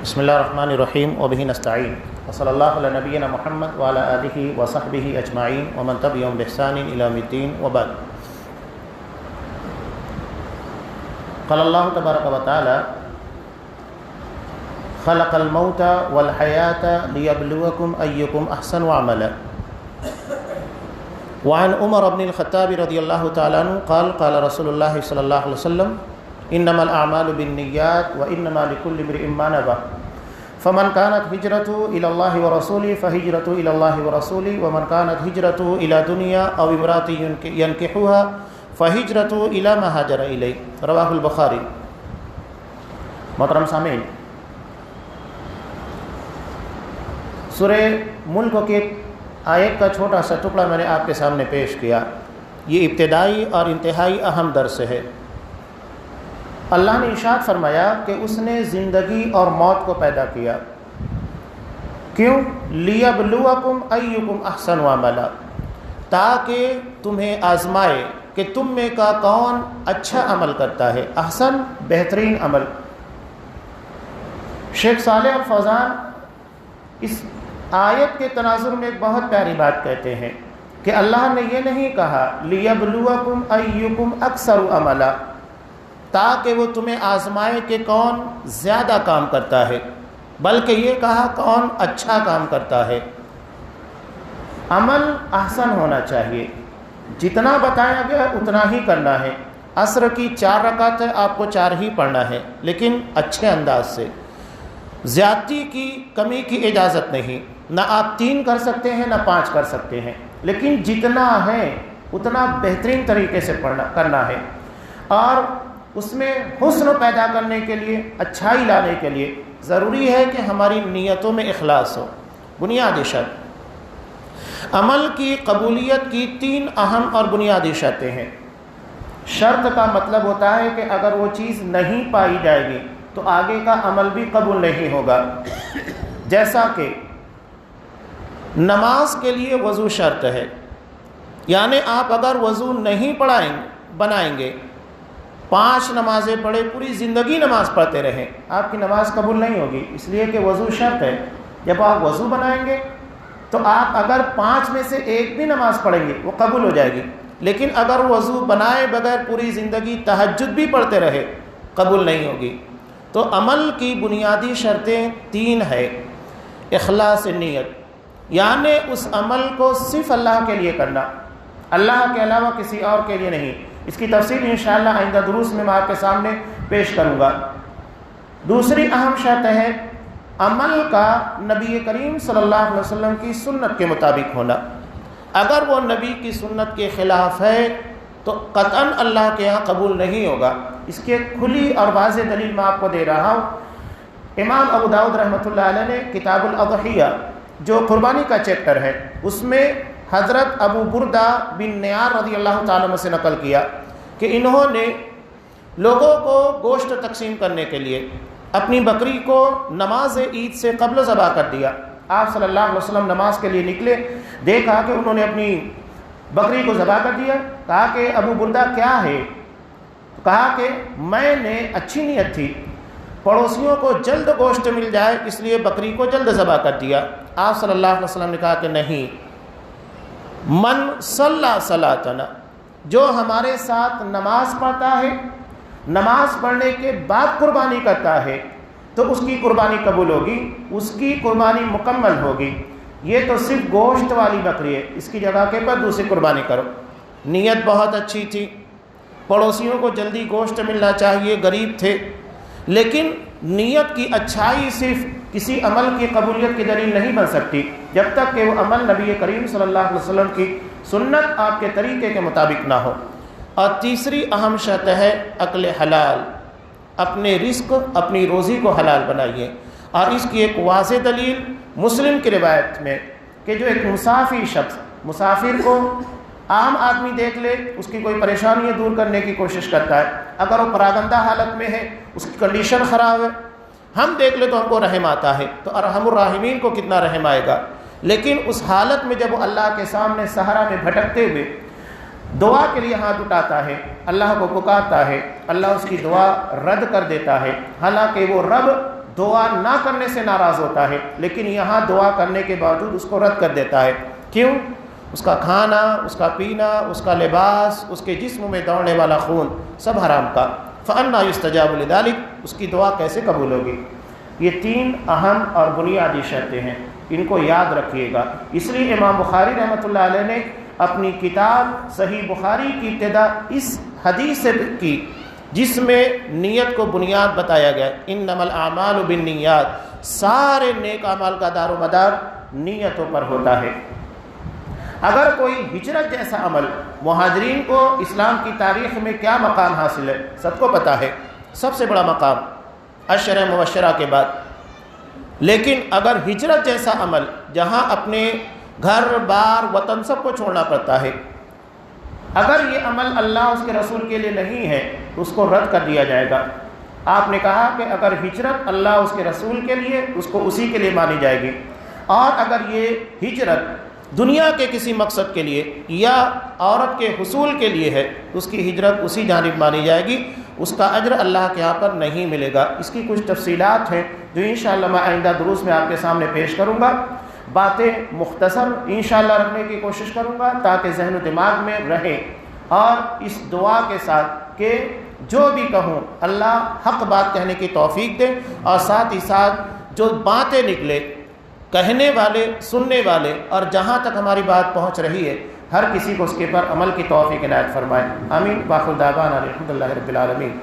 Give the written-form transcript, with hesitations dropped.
بسم اللہ الرحمن الرحیم وبہ نستعین وصلی اللہ علی نبینا محمد وعلی آلہ وصحبہ اجمعین ومن تبعہم بإحسان الی یوم الدین وبعد۔ قال اللہ تبارک و تعالی خلق الموت والحیاة لیبلوکم ایکم احسن عملا۔ وعن عمر بن الخطاب رضی اللہ تعالی عنہ قال قال رسول اللہ صلی اللہ علیہ وسلم انما الاعمال بالنیات وانما لكل امرئ ما نوى فمن كانت هجرته الى الله ورسوله فهجرته الى الله ورسوله ومن كانت هجرته الى دنيا او امرأة ينكحها فهجرته الى ما هاجر اليه رواہ البخاری۔ محترم سامعین، سورہ ملک کی آیت کا چھوٹا سا ٹکڑا میں نے آپ کے سامنے پیش کیا۔ یہ ابتدائی اور انتہائی اہم درس ہے۔ اللہ نے ارشاد فرمایا کہ اس نے زندگی اور موت کو پیدا کیا، کیوں؟ لیبلوکم ایکم احسن عملا، تاکہ تمہیں آزمائے کہ تم میں کا کون اچھا عمل کرتا ہے۔ احسن، بہترین عمل۔ شیخ صالح الفوزان اس آیت کے تناظر میں ایک بہت پیاری بات کہتے ہیں کہ اللہ نے یہ نہیں کہا لیبلوکم ایکم اکثر عملا، تاکہ وہ تمہیں آزمائے کہ کون زیادہ کام کرتا ہے، بلکہ یہ کہا کون اچھا کام کرتا ہے۔ عمل احسن ہونا چاہیے، جتنا بتایا گیا اتنا ہی کرنا ہے۔ عصر کی 4 رکعت ہے، آپ کو 4 ہی پڑھنا ہے، لیکن اچھے انداز سے۔ زیادتی کی، کمی کی اجازت نہیں، نہ آپ 3 کر سکتے ہیں نہ 5 کر سکتے ہیں، لیکن جتنا ہے اتنا بہترین طریقے سے کرنا ہے۔ اور اس میں حسن پیدا کرنے کے لیے، اچھائی لانے کے لیے ضروری ہے کہ ہماری نیتوں میں اخلاص ہو۔ بنیادی شرط، عمل کی قبولیت کی 3 اہم اور بنیادی شرطیں ہیں۔ شرط کا مطلب ہوتا ہے کہ اگر وہ چیز نہیں پائی جائے گی تو آگے کا عمل بھی قبول نہیں ہوگا۔ جیسا کہ نماز کے لیے وضو شرط ہے، یعنی آپ اگر وضو نہیں بنائیں گے، 5 نمازیں پڑھے، پوری زندگی نماز پڑھتے رہیں، آپ کی نماز قبول نہیں ہوگی، اس لیے کہ وضو شرط ہے۔ جب آپ وضو بنائیں گے تو آپ اگر 5 میں سے 1 بھی نماز پڑھیں گے وہ قبول ہو جائے گی، لیکن اگر وضو بنائے بغیر پوری زندگی تہجد بھی پڑھتے رہے قبول نہیں ہوگی۔ تو عمل کی بنیادی شرطیں 3 ہے۔ اخلاص نیت، یعنی اس عمل کو صرف اللہ کے لیے کرنا، اللہ کے علاوہ کسی اور کے لیے نہیں۔ اس کی تفصیل انشاءاللہ آئندہ دروس میں آپ کے سامنے پیش کروں گا۔ دوسری اہم شرط ہے عمل کا نبی کریم صلی اللہ علیہ وسلم کی سنت کے مطابق ہونا۔ اگر وہ نبی کی سنت کے خلاف ہے تو قطعاً اللہ کے ہاں قبول نہیں ہوگا۔ اس کی ایک کھلی اور واضح دلیل میں آپ کو دے رہا ہوں۔ امام ابو داؤد رحمۃ اللہ علیہ نے کتاب الاضحیہ، جو قربانی کا چیپٹر ہے، اس میں حضرت ابو بردہ بن نیار رضی اللہ تعالیٰ عنہ سے نقل کیا کہ انہوں نے لوگوں کو گوشت تقسیم کرنے کے لیے اپنی بکری کو نماز عید سے قبل ذبح کر دیا۔ آپ صلی اللہ علیہ وسلم نماز کے لیے نکلے، دیکھا کہ انہوں نے اپنی بکری کو ذبح کر دیا۔ کہا کہ ابو بردہ کیا ہے؟ کہا کہ میں نے اچھی نیت تھی، پڑوسیوں کو جلد گوشت مل جائے اس لیے بکری کو جلد ذبح کر دیا۔ آپ صلی اللہ علیہ وسلم نے کہا کہ نہیں، من صلی صلاتنا، جو ہمارے ساتھ نماز پڑھتا ہے، نماز پڑھنے کے بعد قربانی کرتا ہے تو اس کی قربانی قبول ہوگی، اس کی قربانی مکمل ہوگی۔ یہ تو صرف گوشت والی بکری ہے، اس کی جگہ کے پر دوسری قربانی کرو۔ نیت بہت اچھی تھی، پڑوسیوں کو جلدی گوشت ملنا چاہیے، غریب تھے، لیکن نیت کی اچھائی صرف کسی عمل کی قبولیت کی دلیل نہیں بن سکتی جب تک کہ وہ عمل نبی کریم صلی اللہ علیہ وسلم کی سنت، آپ کے طریقے کے مطابق نہ ہو۔ اور تیسری اہم شرط ہے اکل حلال، اپنے رزق، اپنی روزی کو حلال بنائیے۔ اور اس کی ایک واضح دلیل مسلم کی روایت میں کہ جو ایک مسافر شخص، مسافر کو عام آدمی دیکھ لے، اس کی کوئی پریشانی دور کرنے کی کوشش کرتا ہے، اگر وہ پراگندہ حالت میں ہے، اس کی کنڈیشن خراب ہے، ہم دیکھ لیں تو ہم کو رحم آتا ہے، تو ارحم الراحمین کو کتنا رحم آئے گا۔ لیکن اس حالت میں جب وہ اللہ کے سامنے صحرا میں بھٹکتے ہوئے دعا کے لیے ہاتھ اٹھاتا ہے، اللہ کو پکارتا ہے، اللہ اس کی دعا رد کر دیتا ہے، حالانکہ وہ رب دعا نہ کرنے سے ناراض ہوتا ہے، لیکن یہاں دعا کرنے کے باوجود اس کو رد کر دیتا ہے۔ کیوں؟ اس کا کھانا، اس کا پینا، اس کا لباس، اس کے جسم میں دوڑنے والا خون سب حرام کا۔ فَأَنَّىٰ يُسْتَجَابُ لِذَٰلِكَ، اس کی دعا کیسے قبول ہوگی؟ یہ 3 اہم اور بنیادی شرطیں ہیں، ان کو یاد رکھیے گا۔ اس لیے امام بخاری رحمۃ اللہ علیہ نے اپنی کتاب صحیح بخاری کی ابتدا اس حدیث سے کی جس میں نیت کو بنیاد بتایا گیا، انما الاعمال بالنیات، سارے نیک اعمال کا دار و مدار نیتوں پر ہوتا ہے۔ اگر کوئی ہجرت جیسا عمل، مہاجرین کو اسلام کی تاریخ میں کیا مقام حاصل ہے، سب کو پتہ ہے، سب سے بڑا مقام 10 مبشرہ کے بعد، لیکن اگر ہجرت جیسا عمل جہاں اپنے گھر بار وطن سب کو چھوڑنا پڑتا ہے، اگر یہ عمل اللہ اس کے رسول کے لیے نہیں ہے تو اس کو رد کر دیا جائے گا۔ آپ نے کہا کہ اگر ہجرت اللہ اس کے رسول کے لیے، اس کو اسی کے لیے مانی جائے گی، اور اگر یہ ہجرت دنیا کے کسی مقصد کے لیے یا عورت کے حصول کے لیے ہے تو اس کی ہجرت اسی جانب مانی جائے گی، اس کا اجر اللہ کے یہاں پر نہیں ملے گا۔ اس کی کچھ تفصیلات ہیں جو انشاءاللہ میں آئندہ دروس میں آپ کے سامنے پیش کروں گا۔ باتیں مختصر انشاءاللہ رکھنے کی کوشش کروں گا تاکہ ذہن و دماغ میں رہے، اور اس دعا کے ساتھ کہ جو بھی کہوں اللہ حق بات کہنے کی توفیق دے، اور ساتھ ہی ساتھ جو باتیں نکلے کہنے والے، سننے والے، اور جہاں تک ہماری بات پہنچ رہی ہے ہر کسی کو اس کے پر عمل کی توفیق عنایت فرمائے۔ آمین۔ باخر دعوانا الحمدللہ رب العالمین۔